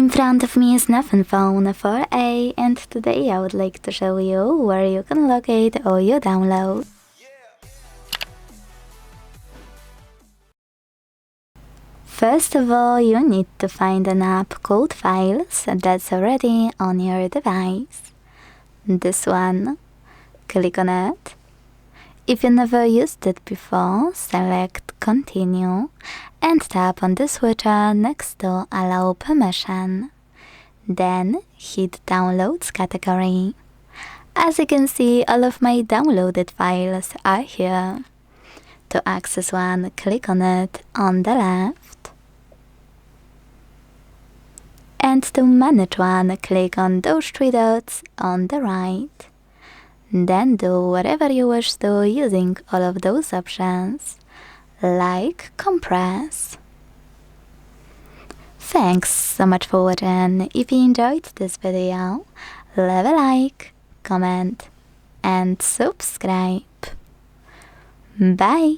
In front of me is Nothing Phone 4a, and today I would like to show you where you can locate all your downloads. First of all, you need to find an app called Files that's already on your device. This one. Click on it. If you never used it before, select Continue and tap on the switcher next to Allow Permission. Then hit Downloads category. As you can see, all of my downloaded files are here. To access one, click on it on the left. And to manage one, click on those three dots on the right. Then do whatever you wish to using all of those options, like compress. Thanks so much for watching. If you enjoyed this video, leave a like, comment and subscribe. Bye!